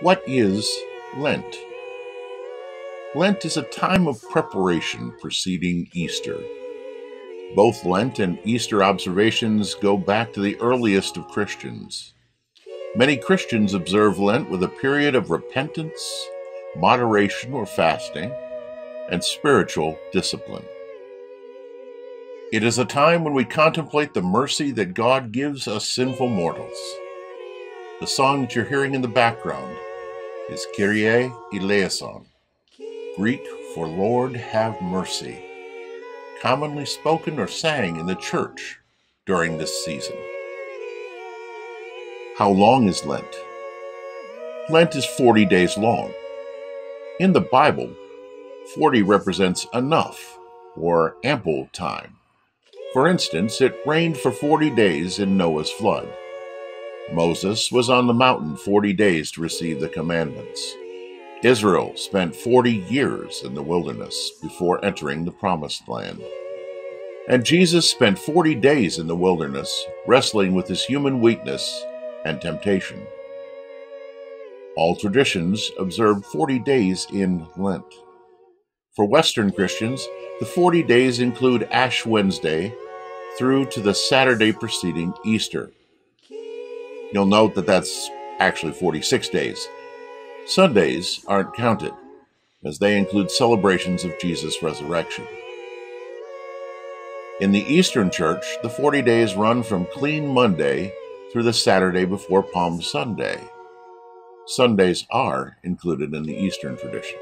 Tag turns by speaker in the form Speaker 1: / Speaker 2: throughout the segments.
Speaker 1: What is Lent? Lent is a time of preparation preceding Easter. Both Lent and Easter observations go back to the earliest of Christians. Many Christians observe Lent with a period of repentance, moderation or fasting, and spiritual discipline. It is a time when we contemplate the mercy that God gives us sinful mortals. The song that you're hearing in the background is Kyrie eleison, Greek for Lord have mercy, commonly spoken or sang in the church during this season. How long is Lent? Lent is 40 days long. In the Bible, 40 represents enough or ample time. For instance, it rained for 40 days in Noah's flood. Moses was on the mountain 40 days to receive the commandments. Israel spent 40 years in the wilderness before entering the promised land. And Jesus spent 40 days in the wilderness wrestling with his human weakness and temptation. All traditions observe 40 days in Lent. For Western Christians, the 40 days include Ash Wednesday through to the Saturday preceding Easter. You'll note that that's actually 46 days. Sundays aren't counted, as they include celebrations of Jesus' resurrection. In the Eastern Church, the 40 days run from Clean Monday through the Saturday before Palm Sunday. Sundays are included in the Eastern tradition.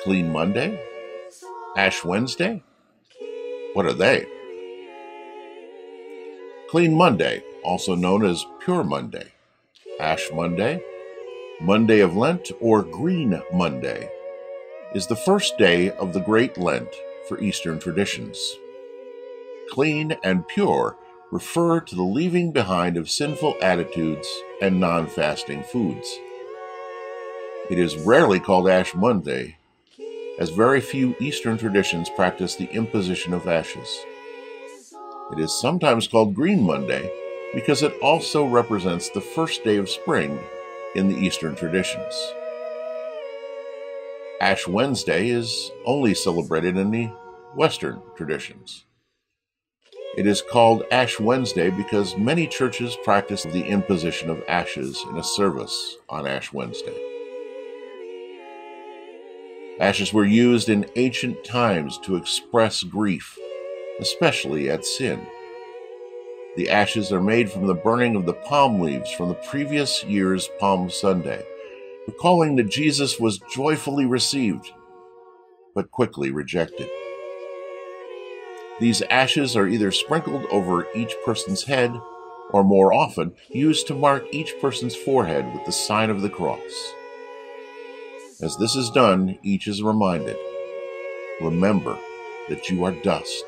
Speaker 1: Clean Monday? Ash Wednesday? What are they? Clean Monday, also known as Pure Monday, Ash Monday, Monday of Lent, or Green Monday, is the first day of the Great Lent for Eastern traditions. Clean and pure refer to the leaving behind of sinful attitudes and non-fasting foods. It is rarely called Ash Monday, as very few Eastern traditions practice the imposition of ashes. It is sometimes called Green Monday because it also represents the first day of spring in the Eastern traditions. Ash Wednesday is only celebrated in the Western traditions. It is called Ash Wednesday because many churches practice the imposition of ashes in a service on Ash Wednesday. Ashes were used in ancient times to express grief, especially at sin. The ashes are made from the burning of the palm leaves from the previous year's Palm Sunday, recalling that Jesus was joyfully received, but quickly rejected. These ashes are either sprinkled over each person's head, or more often, used to mark each person's forehead with the sign of the cross. As this is done, each is reminded, remember that you are dust,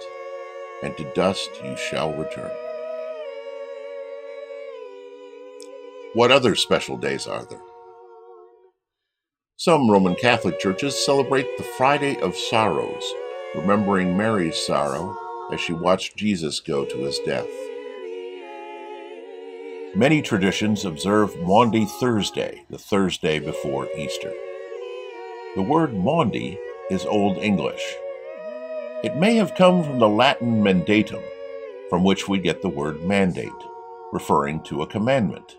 Speaker 1: and to dust you shall return. What other special days are there? Some Roman Catholic churches celebrate the Friday of Sorrows, remembering Mary's sorrow as she watched Jesus go to his death. Many traditions observe Maundy Thursday, the Thursday before Easter. The word Maundy is Old English. It may have come from the Latin mandatum, from which we get the word mandate, referring to a commandment.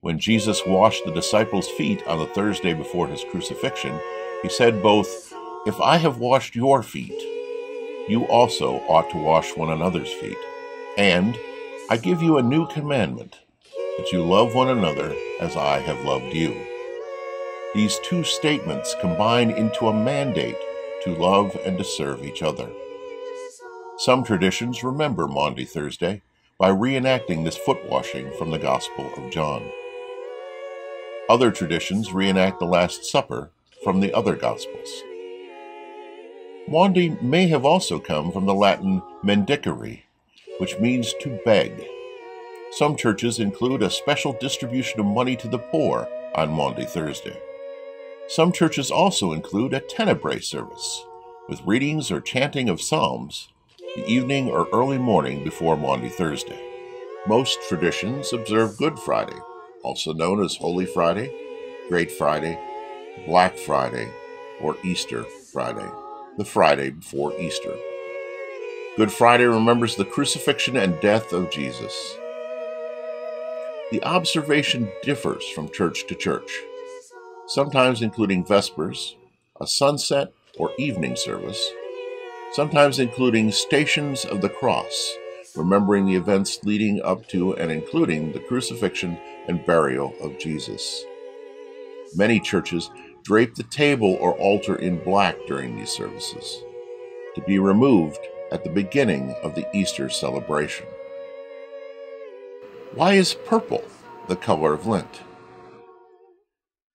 Speaker 1: When Jesus washed the disciples' feet on the Thursday before his crucifixion, he said both, "If I have washed your feet, you also ought to wash one another's feet. And I give you a new commandment, that you love one another as I have loved you." These two statements combine into a mandate to love and to serve each other. Some traditions remember Maundy Thursday by reenacting this foot washing from the Gospel of John. Other traditions reenact the Last Supper from the other Gospels. Maundy may have also come from the Latin mendicare, which means to beg. Some churches include a special distribution of money to the poor on Maundy Thursday. Some churches also include a tenebrae service, with readings or chanting of psalms, the evening or early morning before Maundy Thursday. Most traditions observe Good Friday, also known as Holy Friday, Great Friday, Black Friday, or Easter Friday, the Friday before Easter. Good Friday remembers the crucifixion and death of Jesus. The observation differs from church to church, sometimes including Vespers, a sunset or evening service, sometimes including Stations of the Cross, remembering the events leading up to and including the crucifixion and burial of Jesus. Many churches drape the table or altar in black during these services, to be removed at the beginning of the Easter celebration. Why is purple the color of Lent?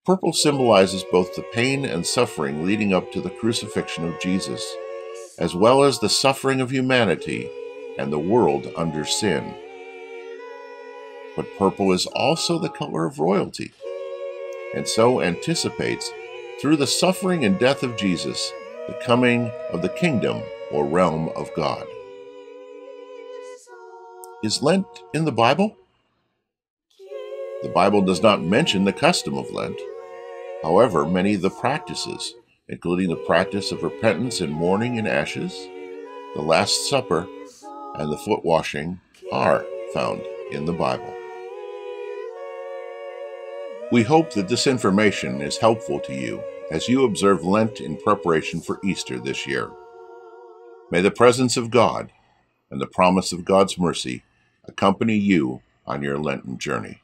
Speaker 1: Purple symbolizes both the pain and suffering leading up to the crucifixion of Jesus, as well as the suffering of humanity and the world under sin. But purple is also the color of royalty, and so anticipates, through the suffering and death of Jesus, the coming of the kingdom or realm of God. Is Lent in the Bible? The Bible does not mention the custom of Lent. However, many of the practices, including the practice of repentance and mourning and ashes, the Last Supper, and the foot washing, are found in the Bible. We hope that this information is helpful to you as you observe Lent in preparation for Easter this year. May the presence of God and the promise of God's mercy accompany you on your Lenten journey.